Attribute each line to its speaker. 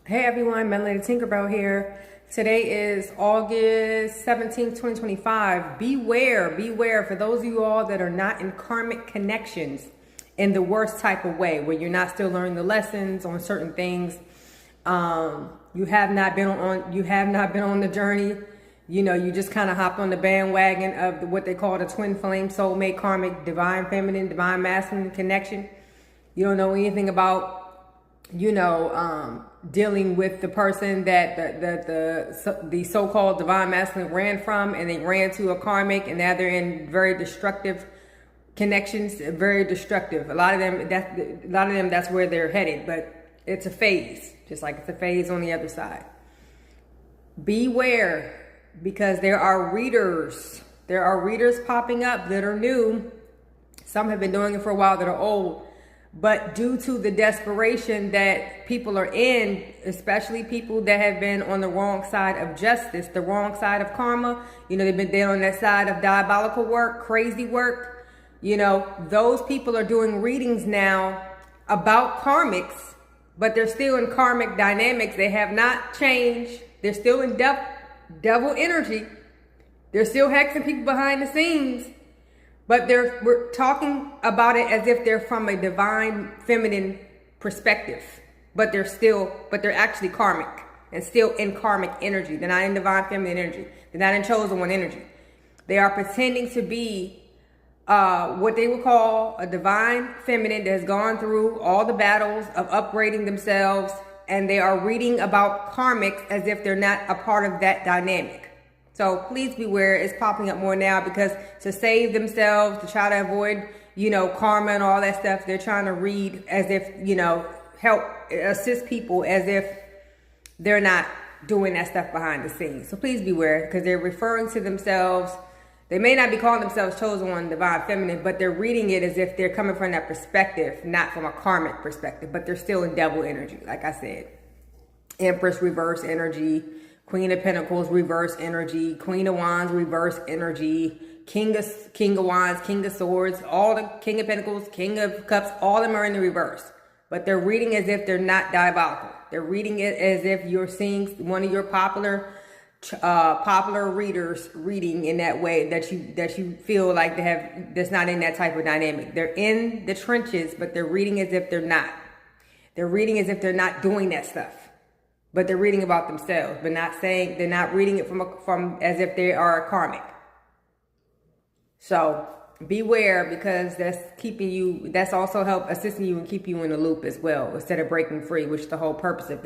Speaker 1: Hey everyone, Melody Tinkerbell here. Today is August 17th, 2025. Beware for those of you all that are not in karmic connections in the worst type of way, where you're not still learning the lessons on certain things. You have not been on the journey. You know, you just kind of hopped on the bandwagon of what they call the twin flame, soulmate, karmic, divine feminine, divine masculine connection. You don't know anything about dealing with the person that the so-called divine masculine ran from, and they ran to a karmic, and now they're in very destructive connections, very destructive. A lot of them, that's where they're headed, but it's a phase, just like it's a phase on the other side. Beware, because there are readers popping up that are new. Some have been doing it for a while that are old. But due to the desperation that people are in, especially people that have been on the wrong side of justice, the wrong side of karma, they've been there on that side of diabolical work, crazy work, those people are doing readings now about karmics, but they're still in karmic dynamics. They have not changed. They're still in devil energy. They're still hexing people behind the scenes. But we're talking about it as if they're from a divine feminine perspective. But they're actually karmic and still in karmic energy. They're not in divine feminine energy. They're not in chosen one energy. They are pretending to be what they would call a divine feminine that has gone through all the battles of upgrading themselves. And they are reading about karmics as if they're not a part of that dynamic. So please beware. It's popping up more now because to save themselves, to try to avoid, karma and all that stuff, they're trying to read as if, help assist people as if they're not doing that stuff behind the scenes. So please beware, because they're referring to themselves. They may not be calling themselves chosen one, divine feminine, but they're reading it as if they're coming from that perspective, not from a karmic perspective, but they're still in devil energy. Like I said, Empress reverse energy, Queen of Pentacles, reverse energy, Queen of Wands, reverse energy, King of Wands, King of Swords, all the King of Pentacles, King of Cups, all of them are in the reverse. But they're reading as if they're not diabolical. They're reading it as if you're seeing one of your popular readers reading in that way that you feel like that's not in that type of dynamic. They're in the trenches, but they're reading as if they're not. They're reading as if they're not doing that stuff. But they're reading about themselves, but they're not reading it from as if they are a karmic. So beware, because that's also assisting you and keep you in the loop as well, instead of breaking free, which is the whole purpose of